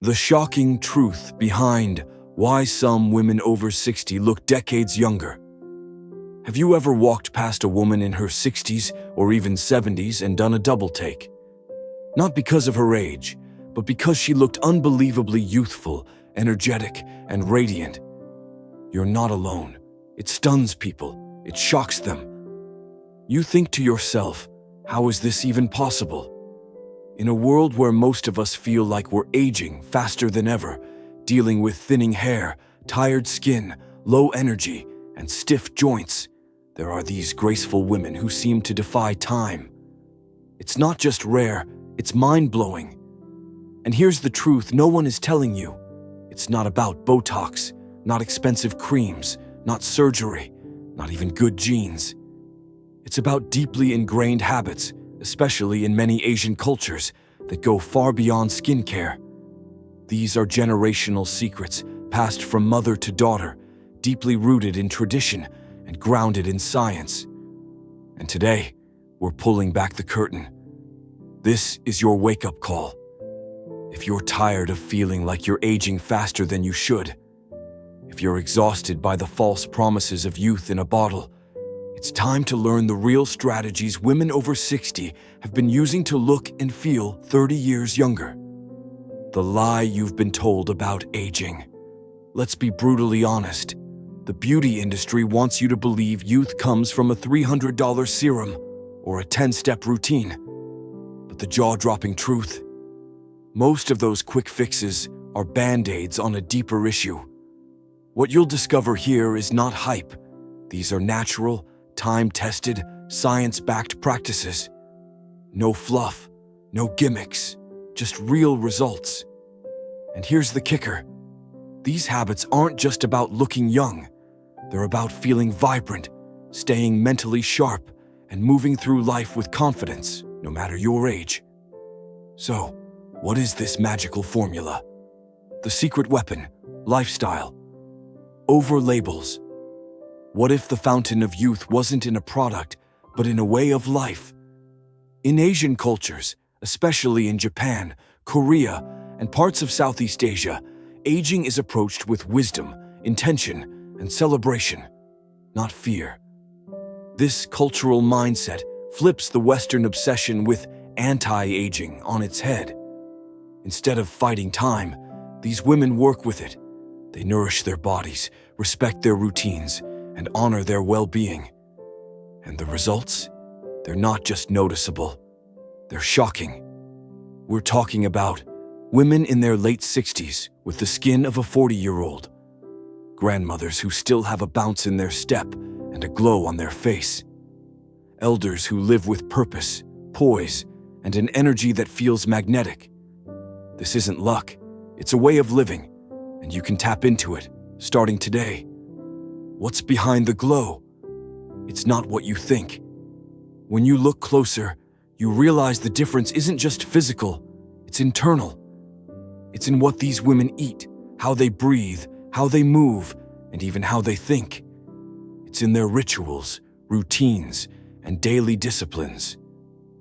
The shocking truth behind why some women over 60 look decades younger. Have you ever walked past a woman in her 60s or even 70s and done a double take? Not because of her age, but because she looked unbelievably youthful, energetic, and radiant. You're not alone. It stuns people. It shocks them. You think to yourself, how is this even possible? In a world where most of us feel like we're aging faster than ever, dealing with thinning hair, tired skin, low energy, and stiff joints, there are these graceful women who seem to defy time. It's not just rare, it's mind-blowing. And here's the truth no one is telling you. It's not about Botox, not expensive creams, not surgery, not even good genes. It's about deeply ingrained habits, especially in many Asian cultures, that go far beyond skincare. These are generational secrets passed from mother to daughter, deeply rooted in tradition and grounded in science. And today, we're pulling back the curtain. This is your wake-up call. If you're tired of feeling like you're aging faster than you should, if you're exhausted by the false promises of youth in a bottle, it's time to learn the real strategies women over 60 have been using to look and feel 30 years younger. The lie you've been told about aging. Let's be brutally honest. The beauty industry wants you to believe youth comes from a $300 serum or a 10-step routine. But the jaw-dropping truth? Most of those quick fixes are band-aids on a deeper issue. What you'll discover here is not hype. These are natural, time-tested, science-backed practices. No fluff, no gimmicks, just real results. And here's the kicker. These habits aren't just about looking young. They're about feeling vibrant, staying mentally sharp, and moving through life with confidence, no matter your age. So, what is this magical formula? The secret weapon, lifestyle. Over labels. What if the fountain of youth wasn't in a product, but in a way of life? In Asian cultures, especially in Japan, Korea, and parts of Southeast Asia, aging is approached with wisdom, intention, and celebration, not fear. This cultural mindset flips the Western obsession with anti-aging on its head. Instead of fighting time, these women work with it. They nourish their bodies, respect their routines, and honor their well-being. And the results? They're not just noticeable. They're shocking. We're talking about women in their late 60s with the skin of a 40-year-old. Grandmothers who still have a bounce in their step and a glow on their face. Elders who live with purpose, poise, and an energy that feels magnetic. This isn't luck. It's a way of living, and you can tap into it, starting today. What's behind the glow? It's not what you think. When you look closer, you realize the difference isn't just physical, it's internal. It's in what these women eat, how they breathe, how they move, and even how they think. It's in their rituals, routines, and daily disciplines.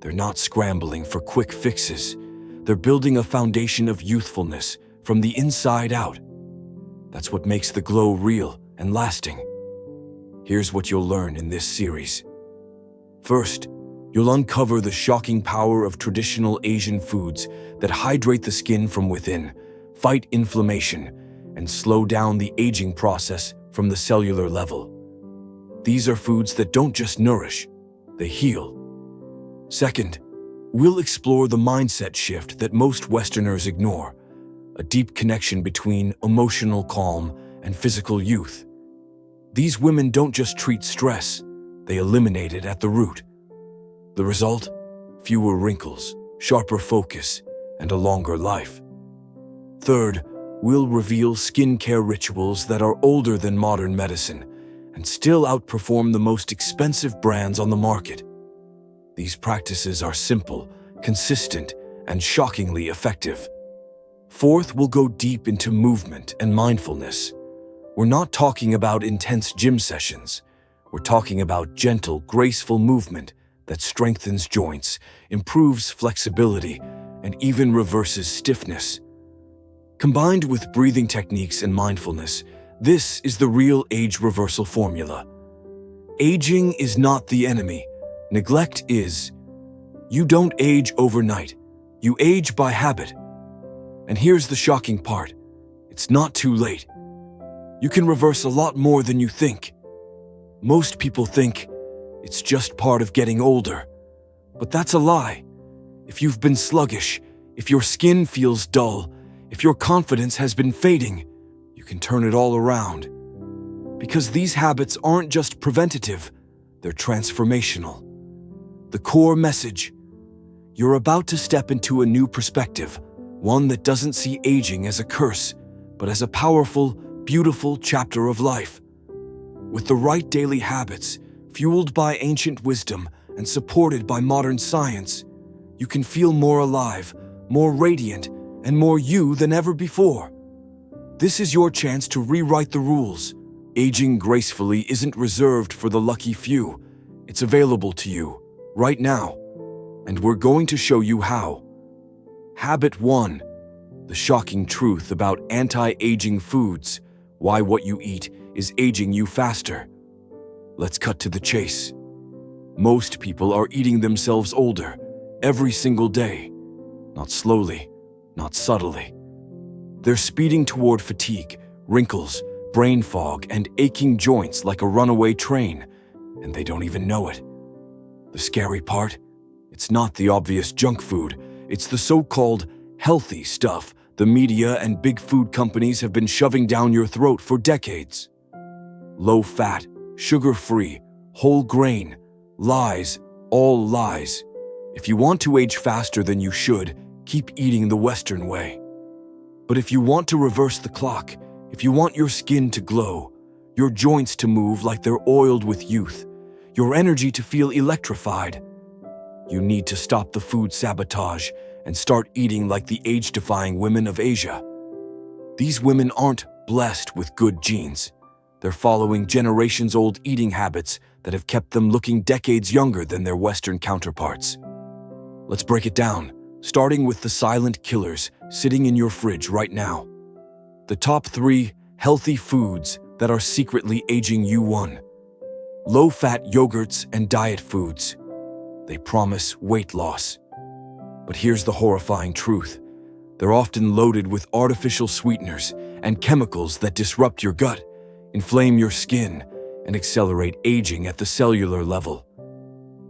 They're not scrambling for quick fixes. They're building a foundation of youthfulness from the inside out. That's what makes the glow real and lasting. Here's what you'll learn in this series. First, you'll uncover the shocking power of traditional Asian foods that hydrate the skin from within, fight inflammation, and slow down the aging process from the cellular level. These are foods that don't just nourish, they heal. Second, we'll explore the mindset shift that most Westerners ignore, a deep connection between emotional calm and physical youth. These women don't just treat stress, they eliminate it at the root. The result? Fewer wrinkles, sharper focus, and a longer life. Third, we'll reveal skincare rituals that are older than modern medicine and still outperform the most expensive brands on the market. These practices are simple, consistent, and shockingly effective. Fourth, we'll go deep into movement and mindfulness. We're not talking about intense gym sessions. We're talking about gentle, graceful movement that strengthens joints, improves flexibility, and even reverses stiffness. Combined with breathing techniques and mindfulness, this is the real age reversal formula. Aging is not the enemy. Neglect is. You don't age overnight. You age by habit. And here's the shocking part. It's not too late. You can reverse a lot more than you think. Most people think it's just part of getting older. But that's a lie. If you've been sluggish, if your skin feels dull, if your confidence has been fading, you can turn it all around. Because these habits aren't just preventative, they're transformational. The core message: you're about to step into a new perspective, one that doesn't see aging as a curse, but as a powerful, beautiful chapter of life. With the right daily habits, fueled by ancient wisdom and supported by modern science, you can feel more alive, more radiant, and more you than ever before. This is your chance to rewrite the rules. Aging gracefully isn't reserved for the lucky few. It's available to you, right now. And we're going to show you how. Habit 1. The shocking truth about anti-aging foods. Why what you eat is aging you faster. Let's cut to the chase. Most people are eating themselves older, every single day. Not slowly, not subtly. They're speeding toward fatigue, wrinkles, brain fog, and aching joints like a runaway train, and they don't even know it. The scary part? It's not the obvious junk food. It's the so-called healthy stuff the media and big food companies have been shoving down your throat for decades. Low-fat, sugar-free, whole grain, lies, all lies. If you want to age faster than you should, keep eating the Western way. But if you want to reverse the clock, if you want your skin to glow, your joints to move like they're oiled with youth, your energy to feel electrified, you need to stop the food sabotage and start eating like the age-defying women of Asia. These women aren't blessed with good genes. They're following generations-old eating habits that have kept them looking decades younger than their Western counterparts. Let's break it down, starting with the silent killers sitting in your fridge right now. The top 3 healthy foods that are secretly aging you. 1. Low-fat yogurts and diet foods. They promise weight loss. But here's the horrifying truth. They're often loaded with artificial sweeteners and chemicals that disrupt your gut, inflame your skin, and accelerate aging at the cellular level.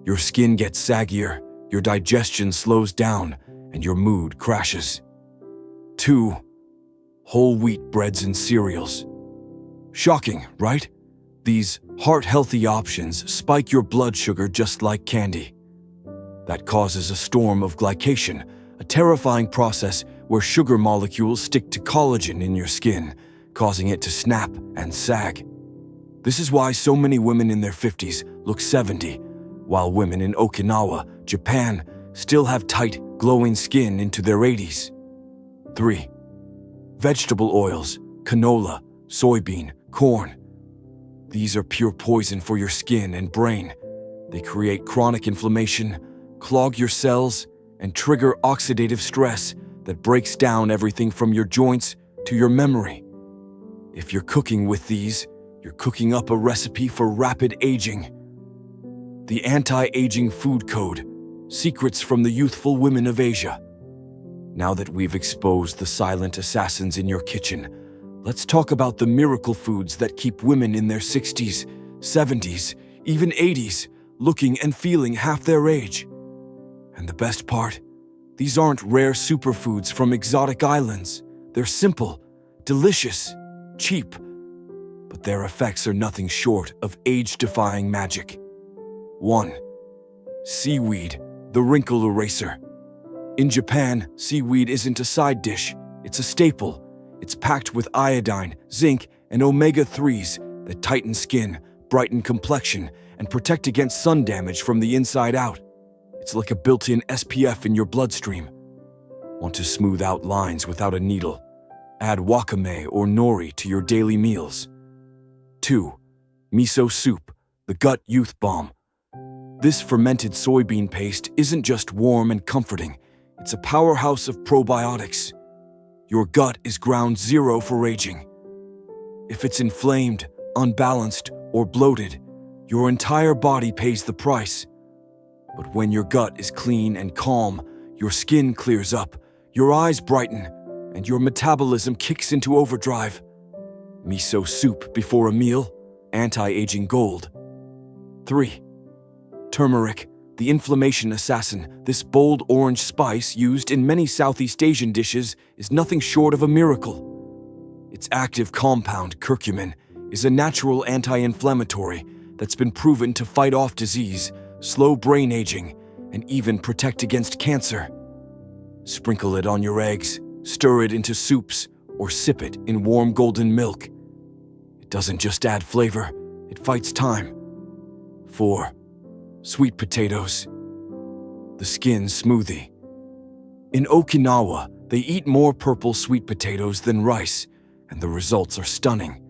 Your skin gets saggier, your digestion slows down, and your mood crashes. 2. Whole wheat breads and cereals. Shocking, right? These heart-healthy options spike your blood sugar just like candy. That causes a storm of glycation, a terrifying process where sugar molecules stick to collagen in your skin, causing it to snap and sag. This is why so many women in their 50s look 70, while women in Okinawa, Japan, still have tight, glowing skin into their 80s. 3. Vegetable oils, canola, soybean, corn. These are pure poison for your skin and brain. They create chronic inflammation, clog your cells, and trigger oxidative stress that breaks down everything from your joints to your memory. If you're cooking with these, you're cooking up a recipe for rapid aging. The Anti-Aging Food Code, Secrets from the Youthful Women of Asia. Now that we've exposed the silent assassins in your kitchen, let's talk about the miracle foods that keep women in their 60s, 70s, even 80s, looking and feeling half their age. And the best part? These aren't rare superfoods from exotic islands. They're simple, delicious, cheap, but their effects are nothing short of age-defying magic. 1. Seaweed, the wrinkle eraser. In Japan, seaweed isn't a side dish, it's a staple. It's packed with iodine, zinc, and omega-3s that tighten skin, brighten complexion, and protect against sun damage from the inside out. It's like a built-in SPF in your bloodstream. Want to smooth out lines without a needle? Add wakame or nori to your daily meals. 2. Miso soup, the gut youth balm. This fermented soybean paste isn't just warm and comforting, it's a powerhouse of probiotics. your gut is ground zero for aging. If it's inflamed, unbalanced, or bloated, your entire body pays the price. But when your gut is clean and calm, your skin clears up, your eyes brighten, and your metabolism kicks into overdrive. Miso soup before a meal, anti-aging gold. 3. Turmeric, the inflammation assassin. This bold orange spice used in many Southeast Asian dishes is nothing short of a miracle. Its active compound, curcumin, is a natural anti-inflammatory that's been proven to fight off disease, slow brain aging, and even protect against cancer. Sprinkle it on your eggs, stir it into soups, or sip it in warm golden milk. It doesn't just add flavor, it fights time. 4. Sweet potatoes. The skin smoothie. In Okinawa, they eat more purple sweet potatoes than rice, and the results are stunning.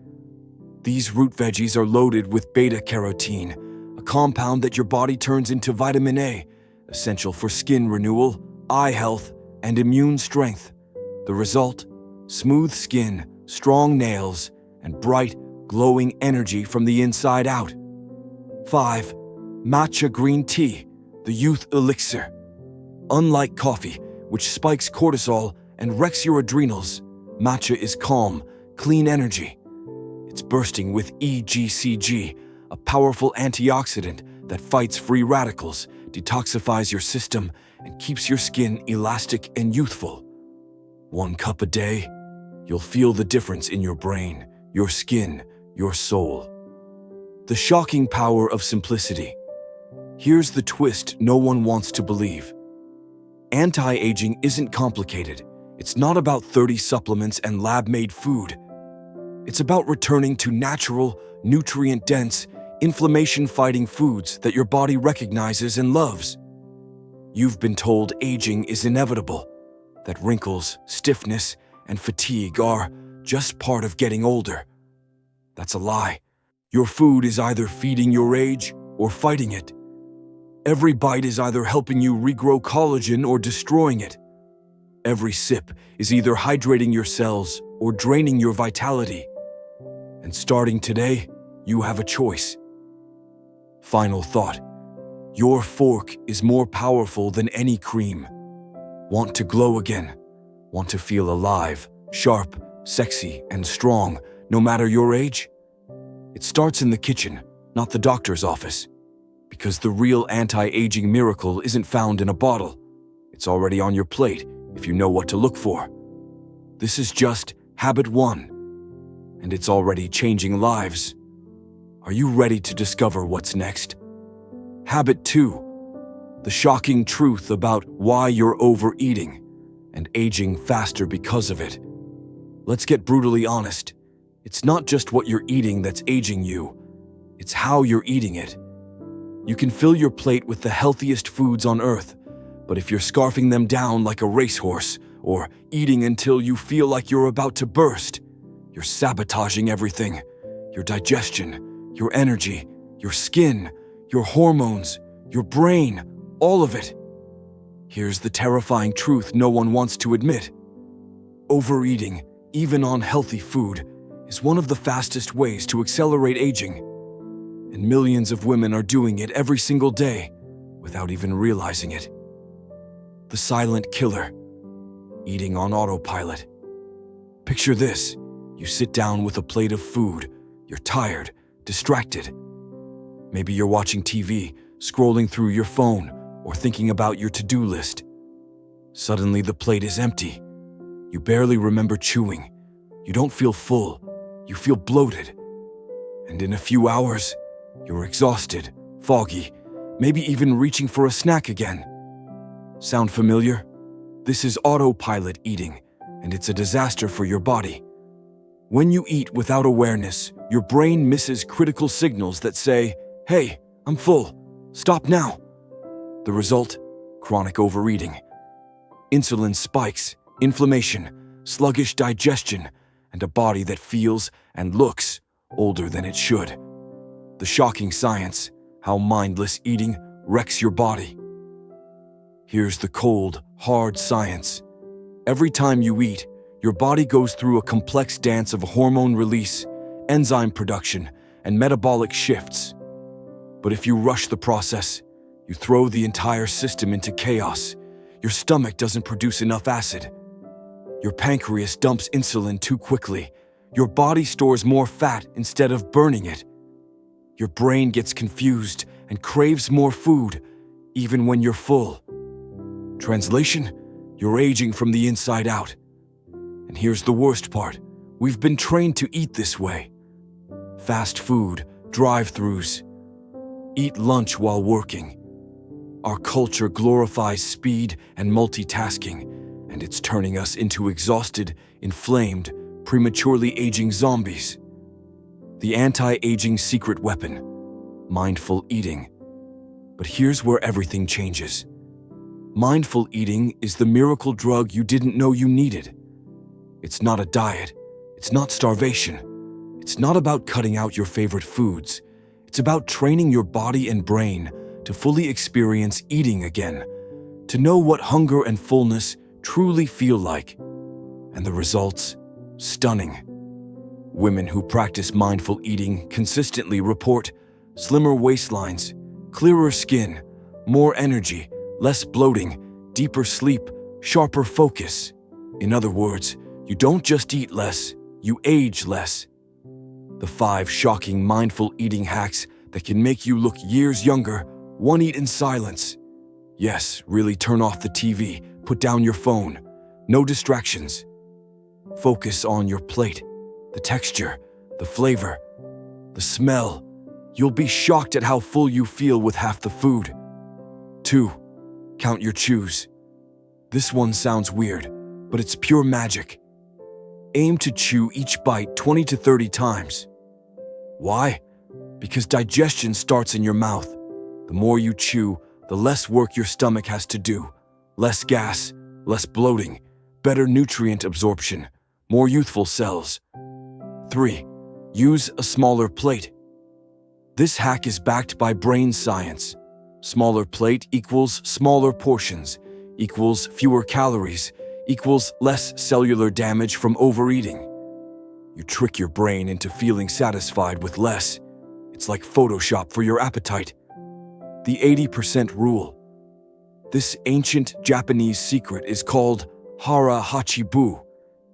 These root veggies are loaded with beta-carotene, a compound that your body turns into vitamin A, essential for skin renewal, eye health, and immune strength. The result? Smooth skin, strong nails, and bright, glowing energy from the inside out. 5. Matcha green tea, the youth elixir. Unlike coffee, which spikes cortisol and wrecks your adrenals, matcha is calm, clean energy. It's bursting with EGCG, a powerful antioxidant that fights free radicals, detoxifies your system, and keeps your skin elastic and youthful. 1 cup a day, you'll feel the difference in your brain, your skin, your soul. The shocking power of simplicity. Here's the twist no one wants to believe. Anti-aging isn't complicated. It's not about 30 supplements and lab-made food. It's about returning to natural, nutrient-dense, inflammation-fighting foods that your body recognizes and loves. You've been told aging is inevitable, that wrinkles, stiffness, and fatigue are just part of getting older. That's a lie. Your food is either feeding your age or fighting it. Every bite is either helping you regrow collagen or destroying it. Every sip is either hydrating your cells or draining your vitality. And starting today, you have a choice. Final thought. Your fork is more powerful than any cream. Want to glow again? Want to feel alive, sharp, sexy, and strong, no matter your age? It starts in the kitchen, not the doctor's office. Because the real anti-aging miracle isn't found in a bottle. It's already on your plate if you know what to look for. This is just habit 1, and it's already changing lives. Are you ready to discover what's next? Habit 2, the shocking truth about why you're overeating and aging faster because of it. Let's get brutally honest. It's not just what you're eating that's aging you, it's how you're eating it. You can fill your plate with the healthiest foods on earth, but if you're scarfing them down like a racehorse or eating until you feel like you're about to burst, you're sabotaging everything. Your digestion, your energy, your skin, your hormones, your brain, all of it. Here's the terrifying truth no one wants to admit. Overeating, even on healthy food, is one of the fastest ways to accelerate aging. And millions of women are doing it every single day without even realizing it. The silent killer, eating on autopilot. Picture this, you sit down with a plate of food, you're tired, distracted. Maybe you're watching TV, scrolling through your phone, or thinking about your to-do list. Suddenly the plate is empty. You barely remember chewing. You don't feel full, you feel bloated. And in a few hours, you're exhausted, foggy, maybe even reaching for a snack again. Sound familiar? This is autopilot eating, and it's a disaster for your body. When you eat without awareness, your brain misses critical signals that say, "Hey, I'm full. Stop now." The result? Chronic overeating. Insulin spikes, inflammation, sluggish digestion, and a body that feels and looks older than it should. The shocking science, how mindless eating wrecks your body. Here's the cold, hard science. Every time you eat, Your body goes through a complex dance of hormone release, enzyme production, and metabolic shifts. But if you rush the process, you throw the entire system into chaos. Your stomach doesn't produce enough acid. Your pancreas dumps insulin too quickly. Your body stores more fat instead of burning it. Your brain gets confused and craves more food, even when you're full. Translation: you're aging from the inside out. And here's the worst part. We've been trained to eat this way. Fast food, drive-thrus. Eat lunch while working. Our culture glorifies speed and multitasking, and it's turning us into exhausted, inflamed, prematurely aging zombies. The anti-aging secret weapon: mindful eating. But here's where everything changes. Mindful eating is the miracle drug you didn't know you needed. It's not a diet. It's not starvation. It's not about cutting out your favorite foods. It's about training your body and brain to fully experience eating again, to know what hunger and fullness truly feel like. And the results? Stunning. Women who practice mindful eating consistently report slimmer waistlines, clearer skin, more energy, less bloating, deeper sleep, sharper focus. In other words, you don't just eat less, you age less. The 5 shocking mindful eating hacks that can make you look years younger. 1. Eat in silence. Yes, really turn off the TV, put down your phone. No distractions. Focus on your plate, the texture, the flavor, the smell. You'll be shocked at how full you feel with half the food. 2. Count your chews. This one sounds weird, but it's pure magic. Aim to chew each bite 20 to 30 times. Why? Because digestion starts in your mouth. The more you chew, the less work your stomach has to do. Less gas, less bloating, better nutrient absorption, more youthful cells. 3. Use a smaller plate. This hack is backed by brain science. Smaller plate equals smaller portions, equals fewer calories, equals less cellular damage from overeating. You trick your brain into feeling satisfied with less. It's like Photoshop for your appetite. The 80% rule. This ancient Japanese secret is called hara hachibu.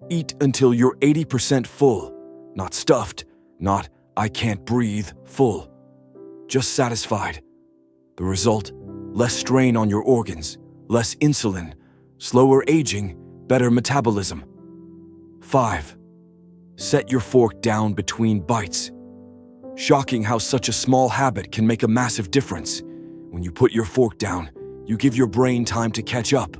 Eat until you're 80% full. Not stuffed, not I can't breathe full. Just satisfied. The result? Less strain on your organs, less insulin, slower aging, better metabolism. 5. Set your fork down between bites. Shocking how such a small habit can make a massive difference. When you put your fork down, you give your brain time to catch up.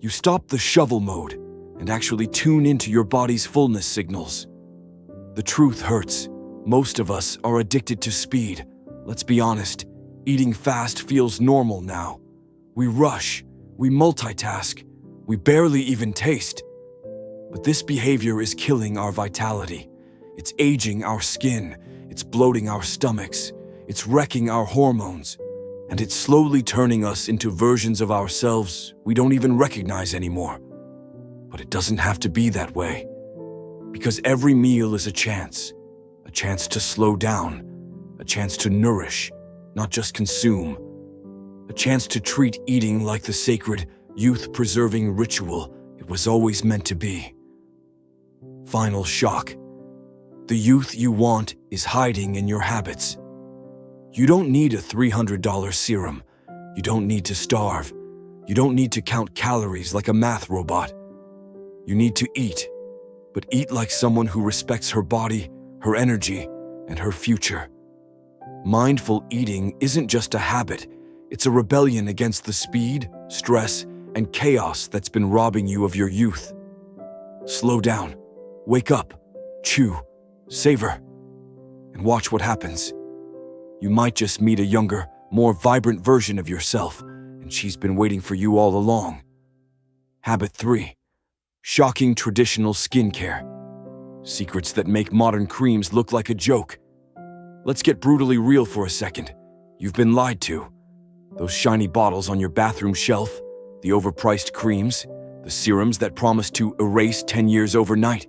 You stop the shovel mode and actually tune into your body's fullness signals. The truth hurts. Most of us are addicted to speed. Let's be honest, eating fast feels normal now. We rush, we multitask, we barely even taste. But this behavior is killing our vitality. It's aging our skin, it's bloating our stomachs, it's wrecking our hormones, and it's slowly turning us into versions of ourselves we don't even recognize anymore. But it doesn't have to be that way. Because every meal is a chance to slow down, a chance to nourish, not just consume, a chance to treat eating like the sacred, youth-preserving ritual it was always meant to be. Final shock. The youth you want is hiding in your habits. You don't need a $300 serum. You don't need to starve. You don't need to count calories like a math robot. You need to eat, but eat like someone who respects her body, her energy, and her future. Mindful eating isn't just a habit, it's a rebellion against the speed, stress, and chaos that's been robbing you of your youth. Slow down, wake up, chew, savor, and watch what happens. You might just meet a younger, more vibrant version of yourself, and she's been waiting for you all along. Habit 3. Shocking traditional skincare. Secrets that make modern creams look like a joke. Let's get brutally real for a second. You've been lied to. Those shiny bottles on your bathroom shelf, the overpriced creams, the The serums that promise to erase 10 years overnight.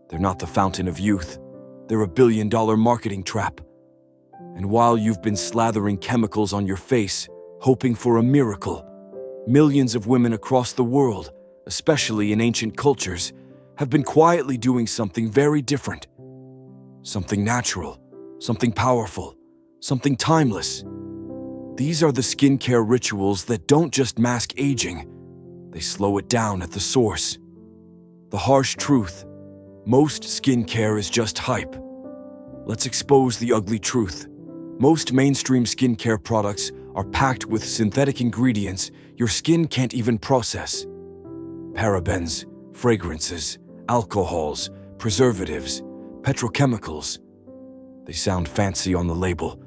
They're not the fountain of youth. They're a billion-dollar marketing trap. And while you've been slathering chemicals on your face, hoping for a miracle, millions of women across the world, especially in ancient cultures, have been quietly doing something very different. Something natural, something powerful, something timeless. These are the skincare rituals that don't just mask aging, they slow it down at the source. The harsh truth: most skincare is just hype. Let's expose the ugly truth. Most mainstream skincare products are packed with synthetic ingredients your skin can't even process. Parabens, fragrances, alcohols, preservatives, petrochemicals. They sound fancy on the label,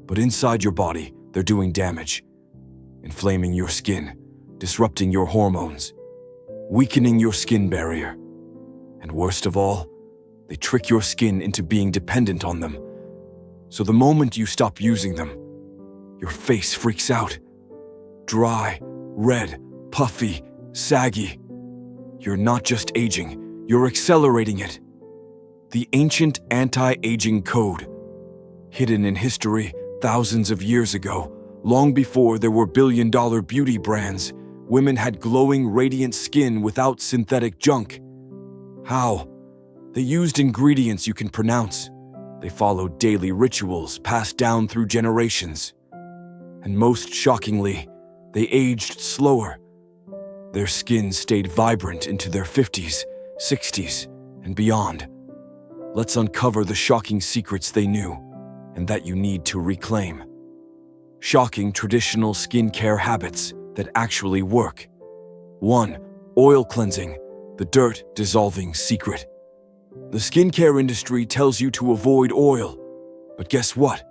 but inside your body, they're doing damage. Inflaming your skin, disrupting your hormones, weakening your skin barrier. And worst of all, they trick your skin into being dependent on them. So the moment you stop using them, your face freaks out. Dry, red, puffy, saggy. You're not just aging, you're accelerating it. The ancient anti-aging code. Hidden in history thousands of years ago, long before there were billion-dollar beauty brands, women had glowing, radiant skin without synthetic junk. How? They used ingredients you can pronounce. They followed daily rituals passed down through generations. And most shockingly, they aged slower. Their skin stayed vibrant into their 50s, 60s, and beyond. Let's uncover the shocking secrets they knew, and that you need to reclaim. Shocking traditional skincare habits that actually work. 1. Oil cleansing, the dirt-dissolving secret. The skincare industry tells you to avoid oil, but guess what?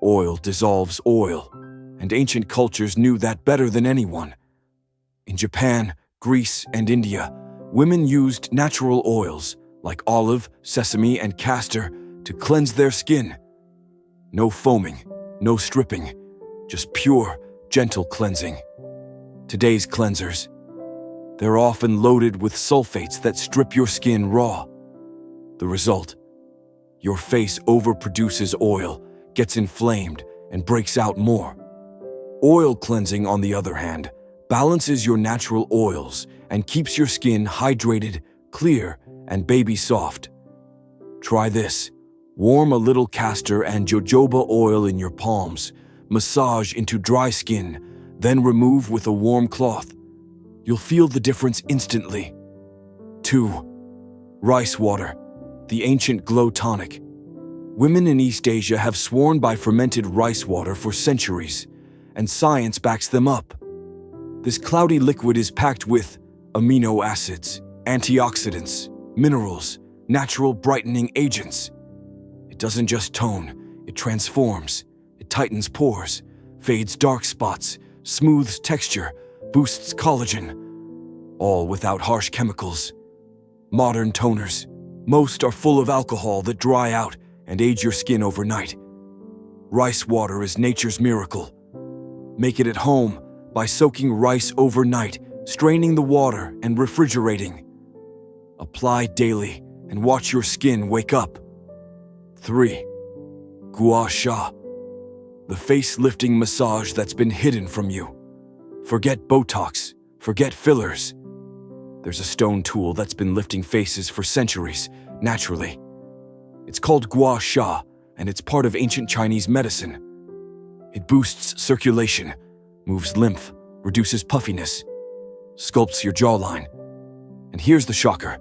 Oil dissolves oil, and ancient cultures knew that better than anyone. In Japan, Greece, and India, women used natural oils like olive, sesame, and castor to cleanse their skin. No foaming, no stripping, just pure, gentle cleansing. Today's cleansers, they're often loaded with sulfates that strip your skin raw. The result? Your face overproduces oil, gets inflamed, and breaks out more. Oil cleansing, on the other hand, balances your natural oils and keeps your skin hydrated, clear, and baby soft. Try this. Warm a little castor and jojoba oil in your palms, massage into dry skin, then remove with a warm cloth. You'll feel the difference instantly. 2. Rice water, the ancient glow tonic. Women in East Asia have sworn by fermented rice water for centuries, and science backs them up. This cloudy liquid is packed with amino acids, antioxidants, minerals, natural brightening agents. It doesn't just tone, it transforms. It tightens pores, fades dark spots, smooths texture, boosts collagen, all without harsh chemicals. Modern toners, most are full of alcohol that dry out and age your skin overnight. Rice water is nature's miracle. Make it at home by soaking rice overnight, straining the water and refrigerating. Apply daily and watch your skin wake up. 3. Gua Sha, the face-lifting massage that's been hidden from you. Forget Botox, forget fillers. There's a stone tool that's been lifting faces for centuries, naturally. It's called Gua Sha, and it's part of ancient Chinese medicine. It boosts circulation, moves lymph, reduces puffiness, sculpts your jawline. And here's the shocker,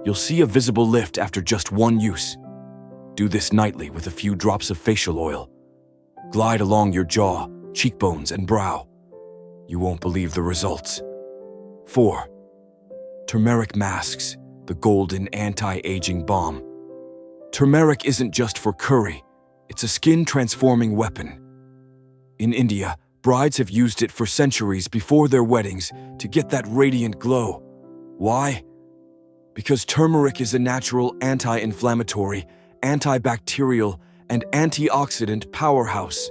you'll see a visible lift after just one use. Do this nightly with a few drops of facial oil. Glide along your jaw, cheekbones, and brow. You won't believe the results. 4. Turmeric masks, the golden anti-aging balm. Turmeric isn't just for curry, it's a skin-transforming weapon. In India, brides have used it for centuries before their weddings to get that radiant glow. Why? Because turmeric is a natural anti-inflammatory, antibacterial, and antioxidant powerhouse.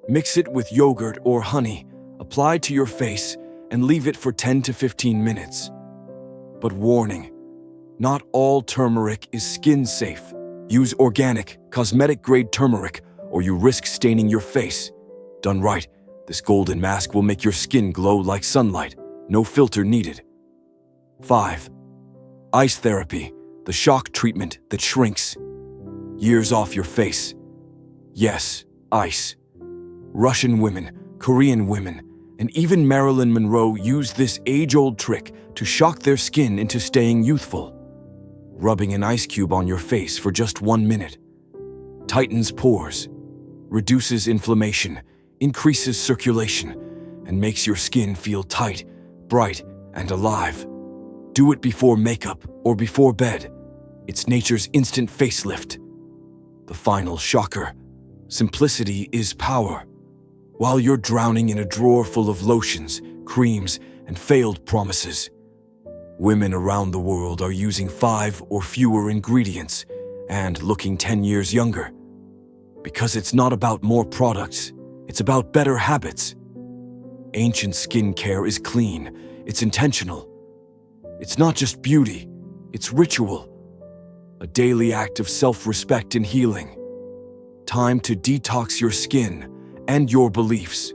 Mix it with yogurt or honey, apply to your face, and leave it for 10 to 15 minutes. But warning, not all turmeric is skin safe. Use organic, cosmetic-grade turmeric, or you risk staining your face. Done right, this golden mask will make your skin glow like sunlight. No filter needed. 5. Ice therapy, the shock treatment that shrinks years off your face. Yes, ice. Russian women, Korean women, and even Marilyn Monroe used this age-old trick to shock their skin into staying youthful. Rubbing an ice cube on your face for just 1 minute tightens pores, reduces inflammation, increases circulation, and makes your skin feel tight, bright, and alive. Do it before makeup or before bed. It's nature's instant facelift. The final shocker: simplicity is power. While you're drowning in a drawer full of lotions, creams, and failed promises, women around the world are using 5 or fewer ingredients and looking 10 years younger. Because it's not about more products, it's about better habits. Ancient skincare is clean, it's intentional. It's not just beauty, it's ritual. A daily act of self-respect and healing. Time to detox your skin and your beliefs.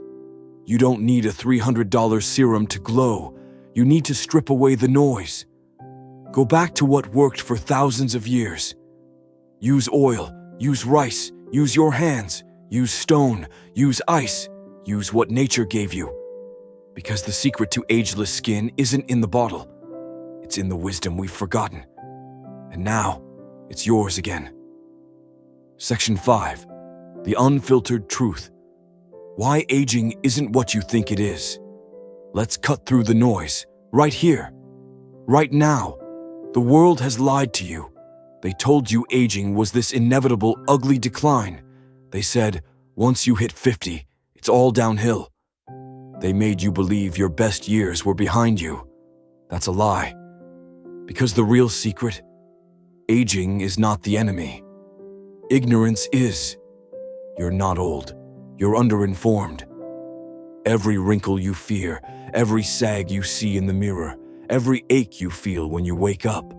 You don't need a $300 serum to glow. You need to strip away the noise. Go back to what worked for thousands of years. Use oil, use rice, use your hands, use stone, use ice, use what nature gave you. Because the secret to ageless skin isn't in the bottle. It's in the wisdom we've forgotten. And now, it's yours again. Section 5. The unfiltered truth. Why aging isn't what you think it is. Let's cut through the noise, right here, right now. The world has lied to you. They told you aging was this inevitable, ugly decline. They said, once you hit 50, it's all downhill. They made you believe your best years were behind you. That's a lie. Because the real secret, aging is not the enemy. Ignorance is. You're not old. You're underinformed. Every wrinkle you fear, every sag you see in the mirror, every ache you feel when you wake up,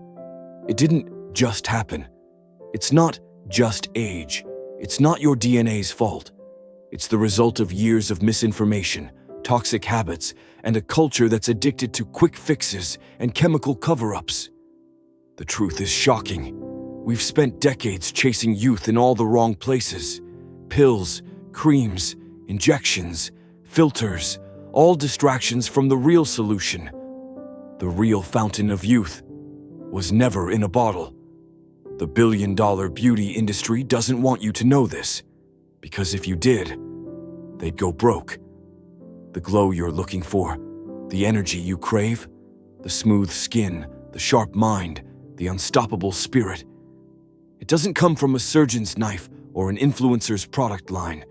it didn't just happen. It's not just age. It's not your DNA's fault. It's the result of years of misinformation, toxic habits, and a culture that's addicted to quick fixes and chemical cover-ups. The truth is shocking. We've spent decades chasing youth in all the wrong places. Pills, creams, injections, filters, all distractions from the real solution. The real fountain of youth was never in a bottle. The billion-dollar beauty industry doesn't want you to know this, because if you did, they'd go broke. The glow you're looking for, the energy you crave, the smooth skin, the sharp mind, the unstoppable spirit, it doesn't come from a surgeon's knife or an influencer's product line.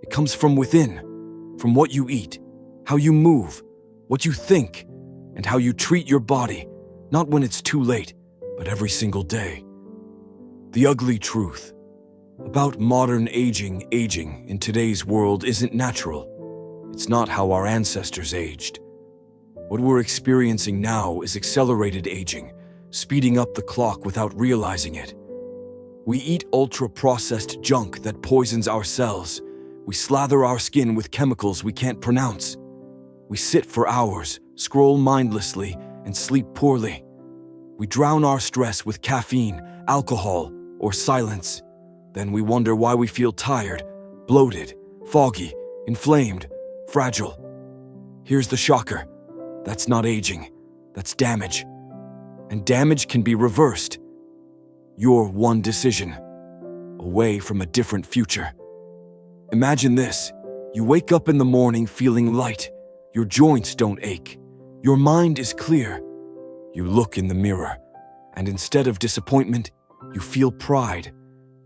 It comes from within, from what you eat, how you move, what you think, and how you treat your body, not when it's too late, but every single day. The ugly truth about modern aging in today's world isn't natural. It's not how our ancestors aged. What we're experiencing now is accelerated aging, speeding up the clock without realizing it. We eat ultra-processed junk that poisons our cells. We slather our skin with chemicals we can't pronounce. We sit for hours, scroll mindlessly, and sleep poorly. We drown our stress with caffeine, alcohol, or silence. Then we wonder why we feel tired, bloated, foggy, inflamed, fragile. Here's the shocker. That's not aging. That's damage. And damage can be reversed. You're one decision away from a different future. Imagine this. You wake up in the morning feeling light. Your joints don't ache. Your mind is clear. You look in the mirror, and instead of disappointment, you feel pride.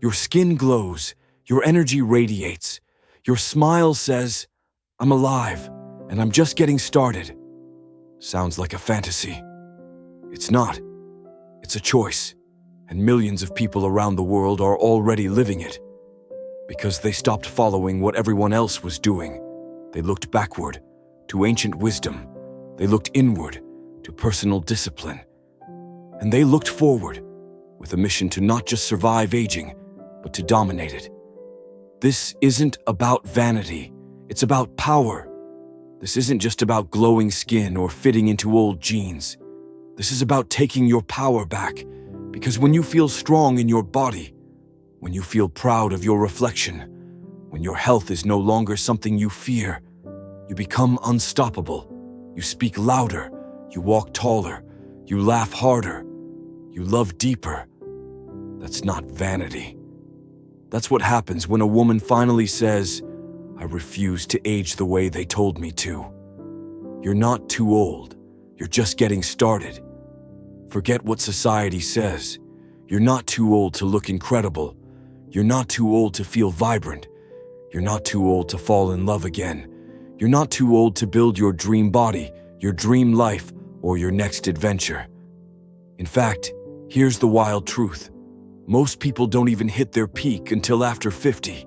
Your skin glows. Your energy radiates. Your smile says, I'm alive, and I'm just getting started. Sounds like a fantasy. It's not. It's a choice. And millions of people around the world are already living it. Because they stopped following what everyone else was doing. They looked backward, to ancient wisdom, They looked inward to personal discipline. And they looked forward with a mission to not just survive aging, but to dominate it. This isn't about vanity, it's about power. This isn't just about glowing skin or fitting into old jeans. This is about taking your power back, because when you feel strong in your body, when you feel proud of your reflection, when your health is no longer something you fear, you become unstoppable. You speak louder, you walk taller, you laugh harder, you love deeper. That's not vanity. That's what happens when a woman finally says, "I refuse to age the way they told me to." You're not too old. You're just getting started. Forget what society says. You're not too old to look incredible. You're not too old to feel vibrant. You're not too old to fall in love again. You're not too old to build your dream body, your dream life, or your next adventure. In fact, here's the wild truth. Most people don't even hit their peak until after 50.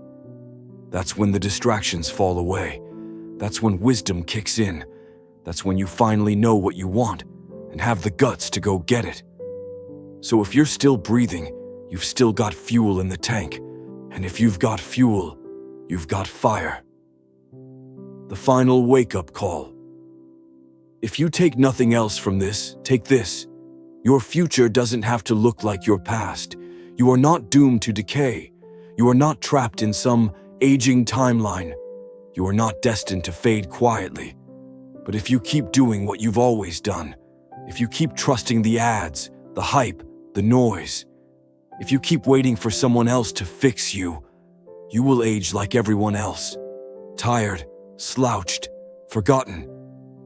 That's when the distractions fall away. That's when wisdom kicks in. That's when you finally know what you want and have the guts to go get it. So if you're still breathing, you've still got fuel in the tank. And if you've got fuel, you've got fire. The final wake-up call. If you take nothing else from this, take this. Your future doesn't have to look like your past. You are not doomed to decay. You are not trapped in some aging timeline. You are not destined to fade quietly. But if you keep doing what you've always done, if you keep trusting the ads, the hype, the noise, if you keep waiting for someone else to fix you, you will age like everyone else. Tired, slouched, forgotten.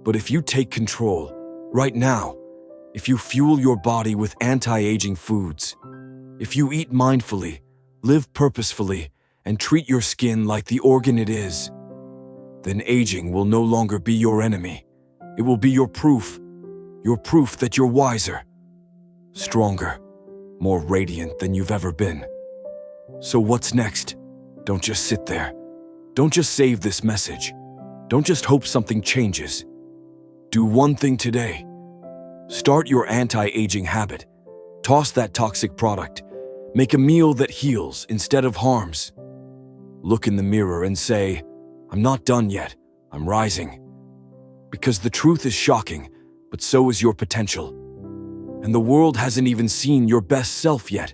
But if you take control, right now, if you fuel your body with anti-aging foods, if you eat mindfully, live purposefully, and treat your skin like the organ it is, then aging will no longer be your enemy. It will be your proof that you're wiser, stronger, more radiant than you've ever been. So what's next? Don't just sit there. Don't just save this message. Don't just hope something changes. Do one thing today. Start your anti-aging habit. Toss that toxic product. Make a meal that heals instead of harms. Look in the mirror and say, "I'm not done yet. I'm rising." Because the truth is shocking, but so is your potential. And the world hasn't even seen your best self yet.